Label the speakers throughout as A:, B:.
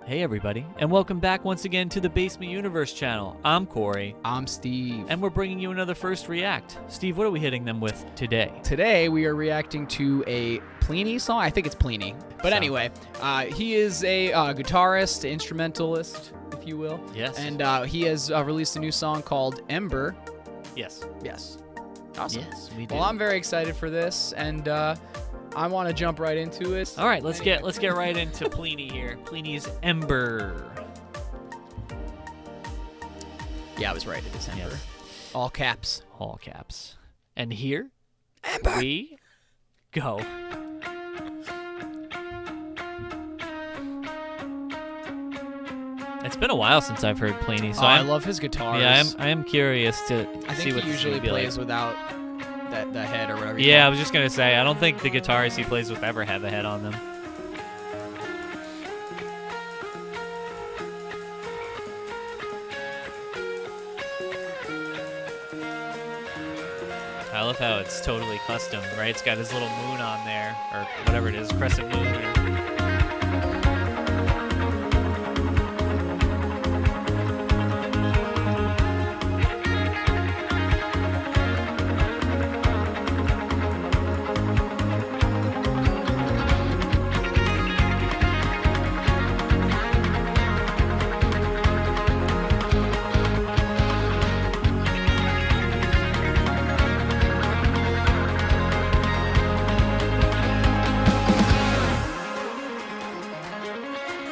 A: Hey everybody, and welcome back once again to the Basement Universe channel. I'm Cory.
B: I'm Steve.
A: And we're bringing you another First React. Steve, what are we hitting them with today?
B: Today we are reacting to a Plini song. I think it's Plini. But anyway, he is a guitarist, instrumentalist, if you will.
A: Yes.
B: And he has released a new song called Ember.
A: Yes.
B: Yes. Awesome.
A: Yes, we do.
B: Well, I'm very excited for this, and I want to jump right into it.
A: All right, let's get right into Plini here. Plini's Ember.
B: Yeah, I was right. It is Ember.
A: Yes.
B: All caps.
A: All caps. And here
B: Ember.
A: we go. It's been a while since I've heard Plini, so
B: I love his guitars.
A: Yeah, I am curious to
B: I
A: see
B: think
A: what
B: he
A: this is
B: usually
A: gonna be
B: plays
A: like.
B: without the head or whatever.
A: Yeah, I was just gonna say, I don't think the guitarists he plays with ever have a head on them. I love how it's totally custom, right? It's got his little moon on there, or whatever it is, crescent moon.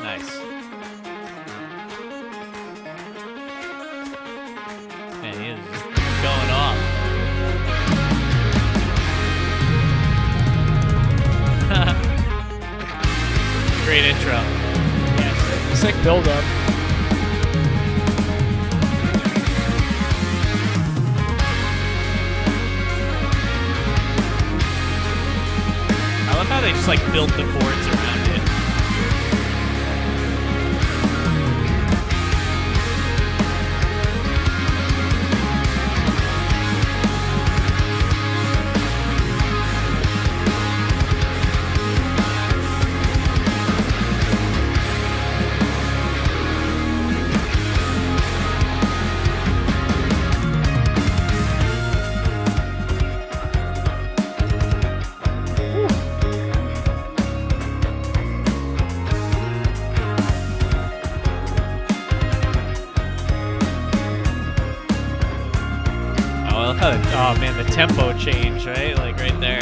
A: Nice. Man, he is just going off. Great intro. Yes.
B: Sick build-up.
A: I love how they just like built the chords around it. Oh man, the tempo change, right? Like right there.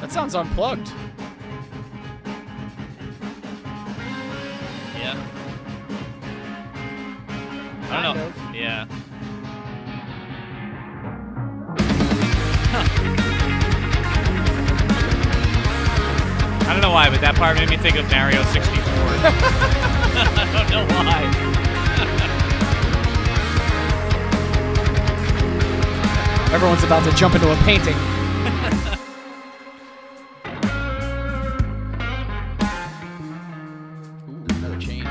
B: That sounds unplugged.
A: Yeah. I don't know.
B: Kind of.
A: Yeah. I don't know why, but that part made me think of Mario 64. I don't know why.
B: Everyone's about to jump into a painting. Ooh, another change.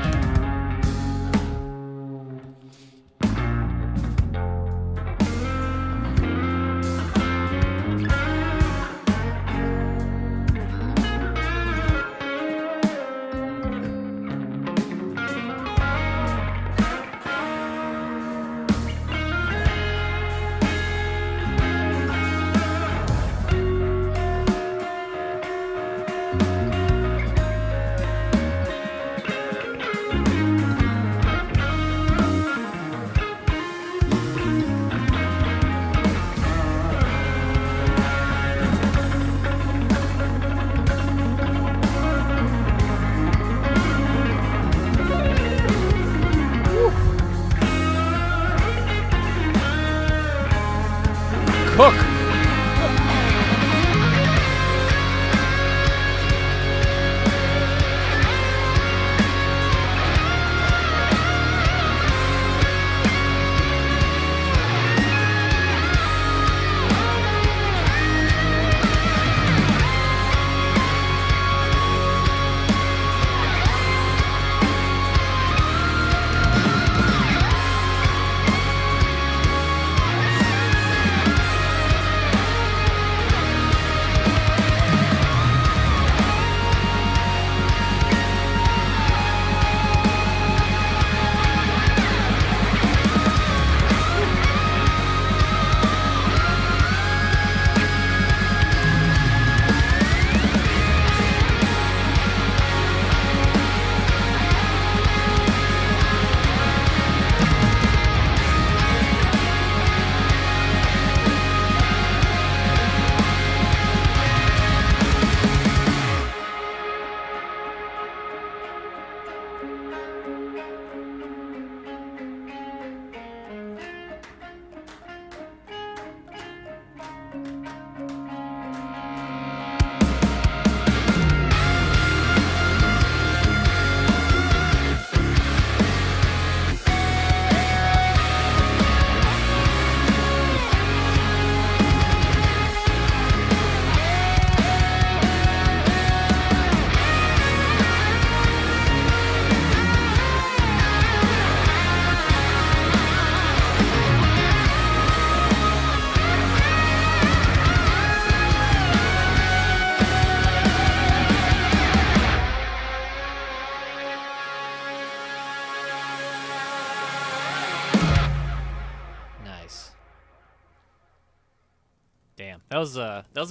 A: was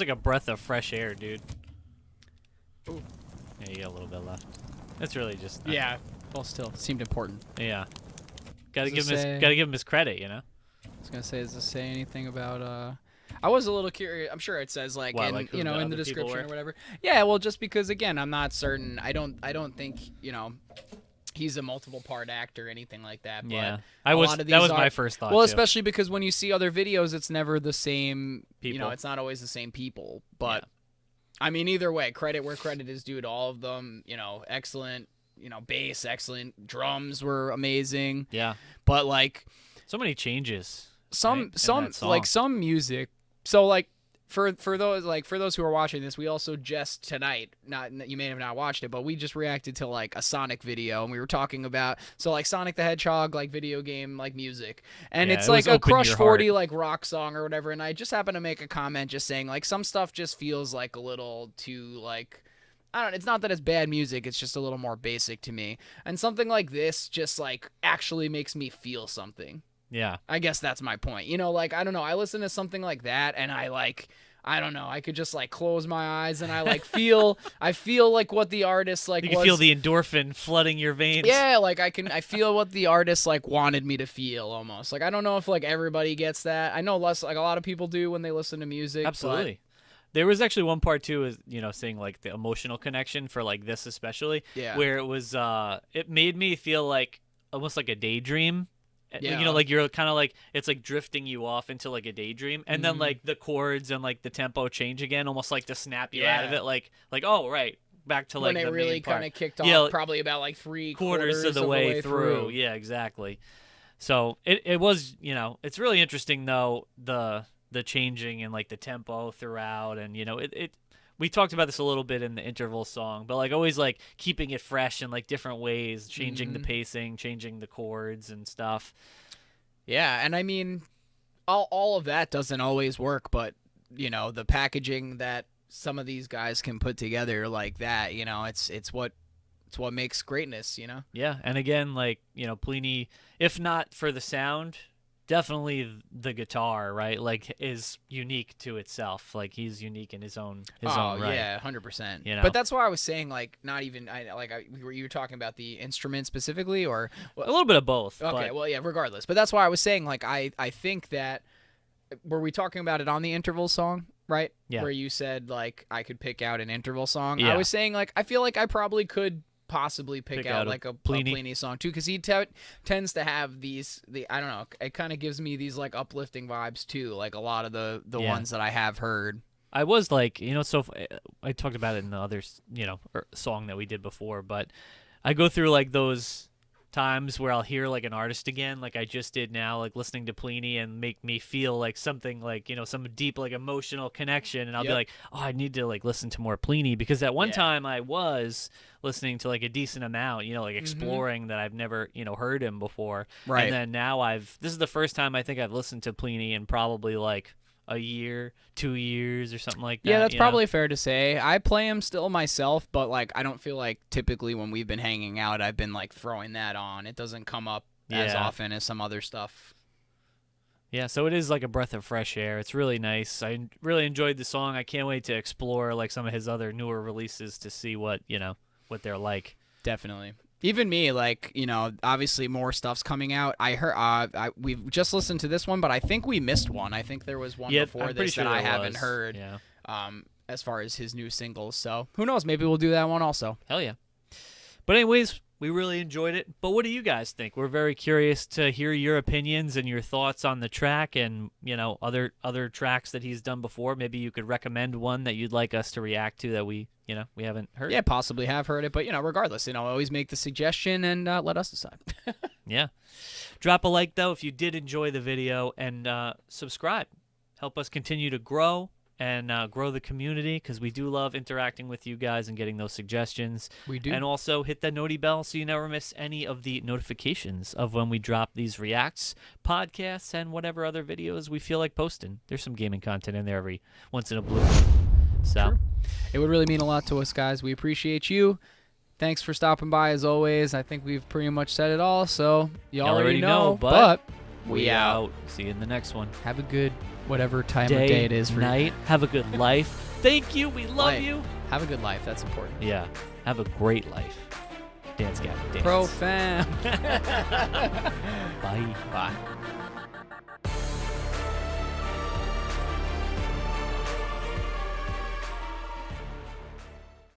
A: like a breath of fresh air, dude.
B: Ooh.
A: Yeah, you got a little bit left. That's really just
B: Yeah. Well, still seemed important.
A: yeah. Gotta
B: Does
A: give
B: it
A: him
B: say-
A: his credit, you know.
B: I was gonna say, does this say anything about? I was a little curious. I'm sure it says like
A: What,
B: in
A: like who
B: you know
A: the
B: in the
A: other people
B: description
A: were?
B: or whatever. Yeah. Well, just because again, I'm not certain. I don't think he's a multiple part actor or anything like that. But
A: Yeah,
B: a lot of
A: that
B: these
A: was
B: are-
A: my first thought.
B: Well,
A: too.
B: especially because when you see other videos, it's never the same.
A: People.
B: It's not always the same people. But
A: Yeah.
B: I mean, either way, credit where credit is due to all of them. Excellent. Bass, excellent. Drums were amazing.
A: Yeah,
B: But like
A: so many changes.
B: some
A: right, in
B: some
A: that song.
B: like some music. So like for those who are watching this, we also just tonight, you may have not watched it, but we just reacted to like a Sonic video, and we were talking about like Sonic the Hedgehog like video game like music, and
A: Yeah,
B: it's
A: it
B: like
A: was
B: a
A: Open
B: Crush
A: Your
B: 40
A: Heart.
B: like rock song or whatever, and I just happened to make a comment just saying like some stuff just feels like a little too like. I don't. It's not that it's bad music. It's just a little more basic to me. And something like this just like actually makes me feel something.
A: Yeah,
B: I guess that's my point. Like I don't know. I listen to something like that, and I don't know. I could just like close my eyes, and I like feel. I feel like what the artist like.
A: you can feel the endorphin flooding your veins.
B: Yeah, like I feel what the artist like wanted me to feel almost. Like I don't know if like everybody gets that. I know less like a lot of people do when they listen to music. but-
A: Absolutely. There was actually one part too, is saying like the emotional connection for like this especially,
B: Yeah.
A: where it was it made me feel like almost like a daydream.
B: Yeah.
A: Like you're kind of like it's like drifting you off into like a daydream, and then
B: Mhm.
A: like the chords and like the tempo change again, almost like to snap you out of
B: Yeah.
A: it, like oh right, back to like
B: when it
A: the
B: really
A: main part.
B: kind of kicked off,
A: Yeah,
B: probably about like three
A: quarters of the way through. Yeah, exactly. So it was it's really interesting though the changing and like the tempo throughout, and we talked about this a little bit in the interval song, but like always like keeping it fresh in like different ways, changing the pacing, changing the chords and stuff.
B: Yeah, and I mean, all of that doesn't always work, but the packaging that some of these guys can put together like that, it's what makes greatness,
A: Yeah, and again, like Plini, if not for the sound, definitely the guitar, right? Like is unique to itself. Like he's unique in his own right.
B: yeah, 100%.
A: But
B: that's why I was saying like not even were you talking about the instrument specifically or
A: a little bit of both.
B: okay,
A: but,
B: well yeah, regardless. But that's why I was saying like I think that were we talking about it on the interval song, right?
A: Yeah.
B: Where you said like I could pick out an interval song.
A: Yeah.
B: I was saying like I feel like I probably could possibly pick out like a Plini song too, because he tends to have I don't know, it kind of gives me these like uplifting vibes too, like a lot of the ones that I have heard.
A: I was like, so I talked about it in the other song that we did before, but I go through like those times where I'll hear like an artist again, like I just did now, like listening to Plini, and make me feel like something like some deep like emotional connection, and I'll be like, oh, I need to like listen to more Plini, because at one time I was listening to like a decent amount, like exploring that I've never heard him before,
B: Right.
A: And then now this is the first time I think I've listened to Plini in probably like a year, 2 years, or something like that.
B: Yeah, that's probably fair to say. I play him still myself, but like I don't feel like typically when we've been hanging out, I've been like throwing that on. It doesn't come up as often as some other stuff.
A: Yeah, so it is like a breath of fresh air. It's really nice. I really enjoyed the song. I can't wait to explore like some of his other newer releases to see what they're like.
B: Definitely. Even me, like, obviously more stuff's coming out. I heard we've just listened to this one, but I think we missed one. I think there was one before this that I haven't heard.
A: Yeah.
B: As far as his new singles. So who knows? Maybe we'll do that one also.
A: Hell yeah. But anyways, we really enjoyed it. But what do you guys think? We're very curious to hear your opinions and your thoughts on the track, and other tracks that he's done before. Maybe you could recommend one that you'd like us to react to that we haven't heard.
B: Yeah, possibly have heard it, but regardless, always make the suggestion and let us decide.
A: Yeah. Drop a like though if you did enjoy the video, and subscribe. Help us continue to grow and grow the community, because we do love interacting with you guys and getting those suggestions.
B: We do.
A: And also hit that noti bell so you never miss any of the notifications of when we drop these reacts, podcasts, and whatever other videos we feel like posting. There's some gaming content in there every once in a blue moon. So
B: True. It would really mean a lot to us, guys. We appreciate you. Thanks for stopping by as always. I think we've pretty much said it all, so you already know. But we out.
A: See you in the next one.
B: Have a good whatever time of day it is for
A: night. Have a good life. Thank you. We love
B: Life.
A: you.
B: Have a good life. That's important.
A: Yeah. Have a great life. Dance, Gavin. Dance.
B: Pro fam.
A: Bye.
B: Bye.